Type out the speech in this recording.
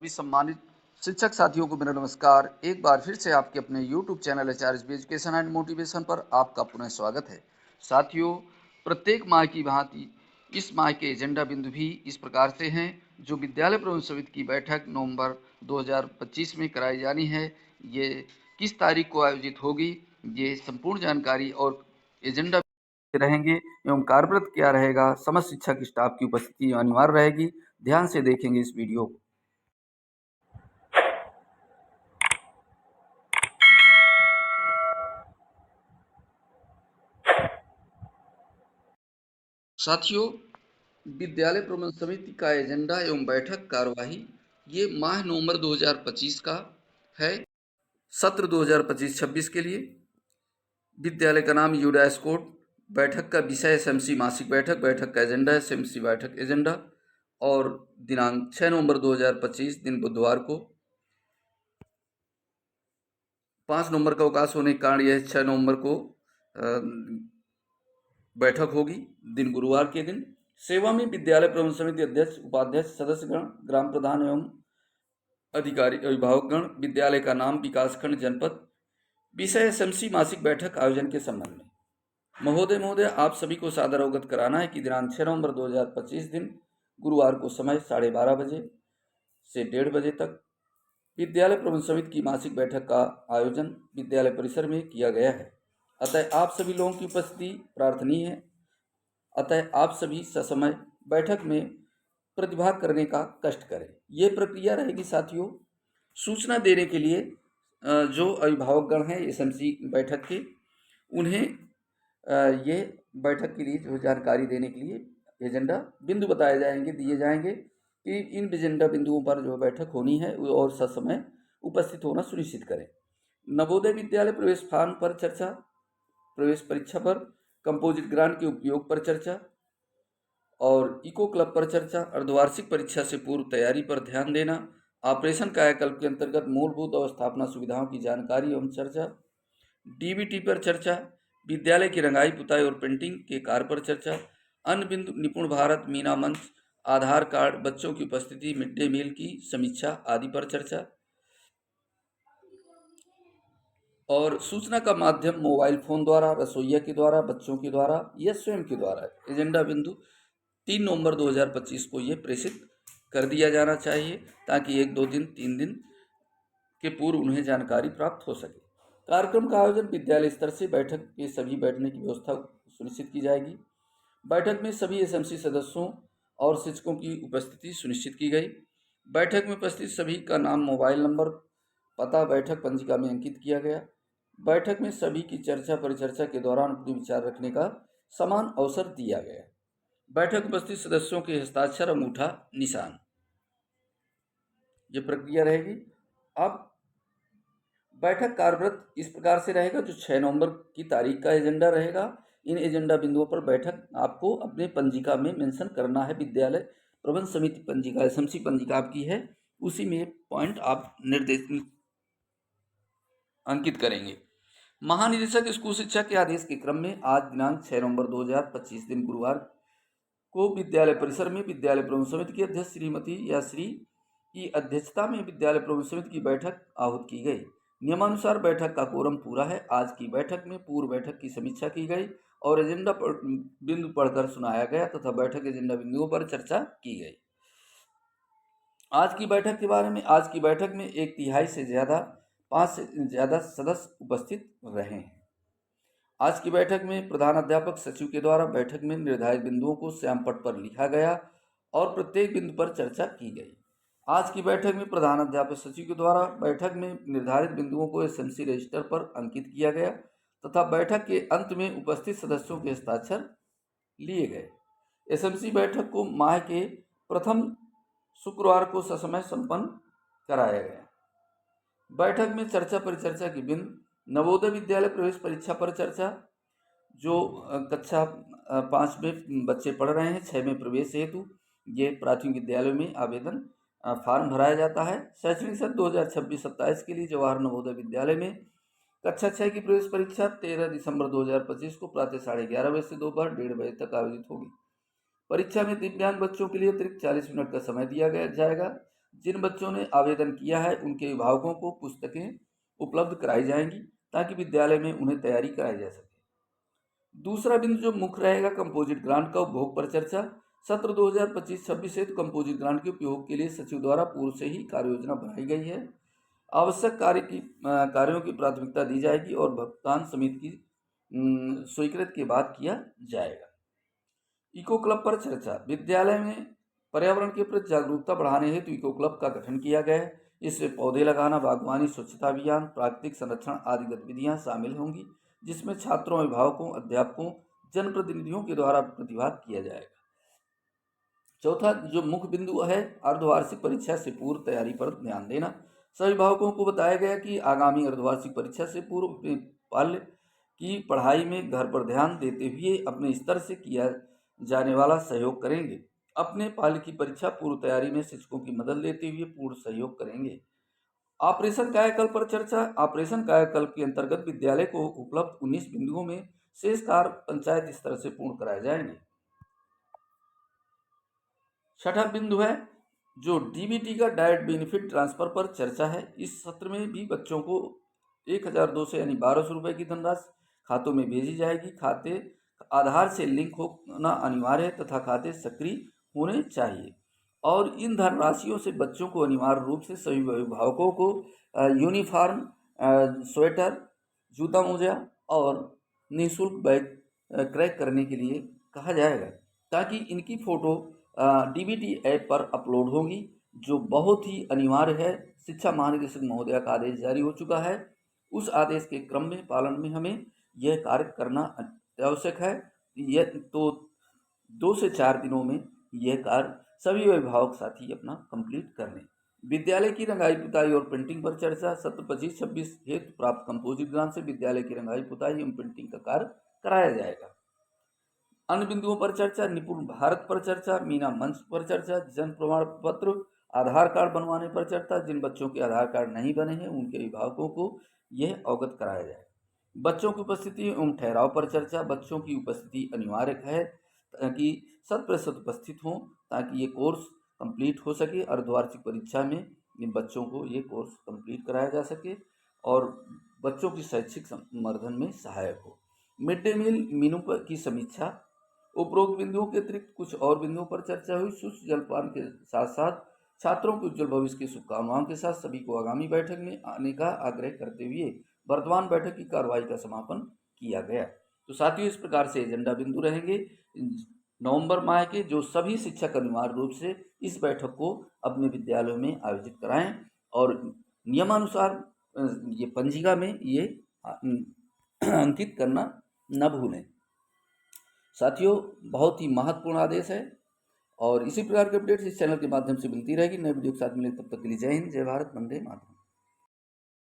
सभी सम्मानित शिक्षक साथियों को मेरा नमस्कार। एक बार फिर से आपके अपने YouTube channel HRSB education and motivation पर आपका पुनः स्वागत है। साथियों, प्रत्येक माह की भांति इस माह के एजेंडा बिंदु भी इस प्रकार से हैं। जो विद्यालय प्रबंधन समिति की बैठक नवंबर 2025 में कराई जानी है, ये किस तारीख को आयोजित होगी, ये संपूर्ण जानकारी और एजेंडा रहेंगे एवं कार्यव्रत क्या रहेगा, समस्त शिक्षक स्टाफ की उपस्थिति अनिवार्य रहेगी। ध्यान से देखेंगे इस वीडियो को। साथियों, विद्यालय प्रबंधन समिति का एजेंडा एवं बैठक कार्यवाही ये माह नवंबर 2025 का है। सत्र 2025-26 के लिए विद्यालय का नाम यूडाइस कोड, बैठक का विषय एसएमसी मासिक बैठक, बैठक का एजेंडा एसएमसी बैठक एजेंडा और दिनांक 6 नवंबर 2025 दिन बुधवार को 5 नवंबर का अवकाश होने के कारण यह 6 नवंबर को बैठक होगी, दिन गुरुवार के दिन। सेवा में विद्यालय प्रबंधन समिति अध्यक्ष, उपाध्यक्ष, सदस्यगण, ग्राम प्रधान एवं अधिकारी, अभिभावकगण। विद्यालय का नाम, विकासखंड, जनपद। विषय एसएमसी मासिक बैठक आयोजन के संबंध में महोदय आप सभी को सादर अवगत कराना है कि दिनांक 6 नवंबर 2025 दिन गुरुवार को समय 12:30 बजे से 1:30 बजे तक विद्यालय प्रबंधन समिति की मासिक बैठक का आयोजन विद्यालय परिसर में किया गया है। अतः आप सभी लोगों की उपस्थिति प्रार्थनीय है। अतः आप सभी ससमय बैठक में प्रतिभाग करने का कष्ट करें। ये प्रक्रिया रहेगी साथियों, सूचना देने के लिए जो अभिभावकगण हैं एसएमसी बैठक के, उन्हें ये बैठक के लिए जो जानकारी देने के लिए एजेंडा बिंदु बताए जाएंगे, दिए जाएंगे कि इन एजेंडा बिंदुओं पर जो बैठक होनी है और ससमय उपस्थित होना सुनिश्चित करें। नवोदय विद्यालय प्रवेश फॉर्म पर चर्चा, प्रवेश परीक्षा पर, कंपोजिट ग्रांट के उपयोग पर चर्चा और इको क्लब पर चर्चा, अर्धवार्षिक परीक्षा से पूर्व तैयारी पर ध्यान देना, ऑपरेशन कायाकल्प के अंतर्गत मूलभूत और स्थापना सुविधाओं की जानकारी एवं चर्चा, डीबीटी पर चर्चा, विद्यालय की रंगाई पुताई और पेंटिंग के कार्य पर चर्चा, अन्य बिंदु, निपुण भारत, मीना मंच, आधार कार्ड, बच्चों की उपस्थिति, मिड डे मील की समीक्षा आदि पर चर्चा और सूचना का माध्यम मोबाइल फोन द्वारा, रसोइया के द्वारा, बच्चों के द्वारा या स्वयं के द्वारा एजेंडा बिंदु 3 नवंबर 2025 को ये प्रेषित कर दिया जाना चाहिए ताकि 1-2 दिन 3 दिन के पूर्व उन्हें जानकारी प्राप्त हो सके। कार्यक्रम का आयोजन विद्यालय स्तर से बैठक के सभी बैठने की व्यवस्था सुनिश्चित की जाएगी। बैठक में सभी एसएमसी सदस्यों और शिक्षकों की उपस्थिति सुनिश्चित की गई। बैठक में उपस्थित सभी का नाम, मोबाइल नंबर, पता बैठक पंजिका में अंकित किया गया। बैठक में सभी की चर्चा परिचर्चा के दौरान अपने विचार रखने का समान अवसर दिया गया। बैठक उपस्थित सदस्यों के हस्ताक्षर, अंगूठा, निशान, ये प्रक्रिया रहेगी। अब बैठक कार्यव्रत इस प्रकार से रहेगा। जो 6 नवंबर की तारीख का एजेंडा रहेगा, इन एजेंडा बिंदुओं पर बैठक आपको अपने पंजिका में मेंशन करना है। विद्यालय प्रबंधन समिति पंजिका, एसएमसी पंजिका आपकी है, उसी में पॉइंट आप निर्देशित अंकित करेंगे। महानिदेशक स्कूल शिक्षा के आदेश के क्रम में आज दिनांक 6 नवंबर 2025 दिन गुरुवार को विद्यालय परिसर में विद्यालय प्रबंधन समिति की अध्यक्ष श्रीमती या श्री की अध्यक्षता में विद्यालय प्रबंधन समिति की बैठक आहूत की गई। नियमानुसार बैठक का कोरम पूरा है। आज की बैठक में पूर्व बैठक की समीक्षा की गई और एजेंडा बिंदु पढ़कर सुनाया गया तथा बैठक एजेंडा बिंदुओं पर चर्चा की गई। आज की बैठक के बारे में, आज की बैठक में 1/3 से ज़्यादा 5 से ज़्यादा सदस्य उपस्थित रहे हैं। आज की बैठक में प्रधान अध्यापक सचिव के द्वारा बैठक में निर्धारित बिंदुओं को श्यामपट्ट पर लिखा गया और प्रत्येक बिंदु पर चर्चा की गई। आज की बैठक में प्रधान अध्यापक सचिव के द्वारा बैठक में निर्धारित बिंदुओं को एसएमसी रजिस्टर पर अंकित किया गया तथा बैठक के अंत में उपस्थित सदस्यों के हस्ताक्षर लिए गए। एसएमसी बैठक को माह के प्रथम शुक्रवार को ससमय संपन्न कराया गया। बैठक में चर्चा परिचर्चा की बिंदु, नवोदय विद्यालय प्रवेश परीक्षा पर चर्चा। जो कक्षा 5 में बच्चे पढ़ रहे हैं, 6 में प्रवेश हेतु ये प्राथमिक विद्यालयों में आवेदन फार्म भराया जाता है। शैक्षणिक सत्र 2026-27 के लिए जवाहर नवोदय विद्यालय में कक्षा 6 की प्रवेश परीक्षा 13 दिसंबर 2025 को प्रातः 11:30 बजे से दोपहर 1:30 बजे तक आयोजित होगी। परीक्षा में दिव्यांग बच्चों के लिए अतिरिक्त 40 मिनट का समय दिया जाएगा। जिन बच्चों ने आवेदन किया है उनके अभिभावकों को पुस्तकें उपलब्ध कराई जाएंगी ताकि विद्यालय में उन्हें तैयारी कराई जा सके। दूसरा बिंदु जो मुख्य रहेगा, कंपोजिट ग्रांट का उपभोग पर चर्चा। सत्र 2025-26 हेतु कंपोजिट ग्रांट के उपयोग के लिए सचिव द्वारा पूर्व से ही कार्य योजना बनाई गई है। आवश्यक कार्यों की प्राथमिकता दी जाएगी और भुगतान समिति की स्वीकृति के बाद किया जाएगा। इको क्लब पर चर्चा। विद्यालय में पर्यावरण के प्रति जागरूकता बढ़ाने हेतु इको क्लब का गठन किया गया है। इसमें पौधे लगाना, बागवानी, स्वच्छता अभियान, प्राकृतिक संरक्षण आदि गतिविधियां शामिल होंगी, जिसमें छात्रों, अभिभावकों, अध्यापकों, जनप्रतिनिधियों के द्वारा प्रतिभाग किया जाएगा। चौथा जो मुख्य बिंदु है, अर्धवार्षिक परीक्षा से पूर्व तैयारी पर ध्यान देना। सभी अभिभावकों को बताया गया कि आगामी अर्धवार्षिक परीक्षा से पूर्व अपने बाल्य की पढ़ाई में घर पर ध्यान देते हुए अपने स्तर से किया जाने वाला सहयोग करेंगे। अपने बाल्य की परीक्षा पूर्व तैयारी में शिक्षकों की मदद लेते हुए पूर्ण सहयोग करेंगे। ऑपरेशन कायाकल्प पर चर्चा। ऑपरेशन कायाकल्प के अंतर्गत विद्यालय को उपलब्ध 19 बिंदुओं में शेष कार्य पंचायत स्तर से पूर्ण कराए जाएंगे। छठा बिंदु है जो डीबीटी का डायरेक्ट बेनिफिट ट्रांसफर पर चर्चा है। इस सत्र में भी बच्चों को 1200 यानी 1200 रुपये की धनराशि खातों में भेजी जाएगी। खाते आधार से लिंक होना अनिवार्य है तथा खाते सक्रिय होने चाहिए और इन धनराशियों से बच्चों को अनिवार्य रूप से सभी अभिभावकों को यूनिफॉर्म, स्वेटर, जूता मोजा और निःशुल्क बैग क्रय करने के लिए कहा जाएगा ताकि इनकी फ़ोटो डीबीटी ऐप पर अपलोड होगी, जो बहुत ही अनिवार्य है। शिक्षा महानिदेशक महोदय का आदेश जारी हो चुका है। उस आदेश के क्रम में पालन में हमें यह कार्य करना आवश्यक है। यह तो 2 से 4 दिनों में यह कार्य सभी अभिभावक साथी अपना कंप्लीट कर लें। विद्यालय की रंगाई पुताई और प्रिंटिंग पर चर्चा। सत्र 25-26 हेतु प्राप्त कंपोजिट ग्रांट से विद्यालय की रंगाई पुताई एवं प्रिंटिंग का कार्य कराया जाएगा। अन्य बिंदुओं पर चर्चा। निपुण भारत पर चर्चा। मीना मंच पर चर्चा। जन प्रमाण पत्र, आधार कार्ड बनवाने पर चर्चा। जिन बच्चों के आधार कार्ड नहीं बने हैं उनके अभिभावकों को यह अवगत कराया जाए। बच्चों की उपस्थिति एवं ठहराव पर चर्चा। बच्चों की उपस्थिति अनिवार्य है ताकि 100% उपस्थित हों ताकि ये कोर्स कंप्लीट हो सके। अर्धवार्षिक परीक्षा में इन बच्चों को ये कोर्स कंप्लीट कराया जा सके और बच्चों की शैक्षिक संवर्धन में सहायक हो। मिड डे मील मेनू की समीक्षा। उपरोक्त बिंदुओं के अतिरिक्त कुछ और बिंदुओं पर चर्चा हुई। सुस्त जलपान के साथ साथ छात्रों के उज्जवल भविष्य की शुभकामनाओं के साथ सभी को आगामी बैठक में आने का आग्रह करते हुए वर्तमान बैठक की कार्रवाई का समापन किया गया। तो साथियों, इस प्रकार से एजेंडा बिंदु रहेंगे नवंबर माह के, जो सभी शिक्षक अनिवार्य रूप से इस बैठक को अपने विद्यालयों में आयोजित कराएं और नियमानुसार ये पंजिका में ये अंकित करना न भूलें। साथियों, बहुत ही महत्वपूर्ण आदेश है और इसी प्रकार के अपडेट्स इस चैनल के माध्यम से मिलती रहेगी। नए वीडियो के साथ मिले, तब तक के लिए जय हिंद, जय भारत, वंदे मातरम।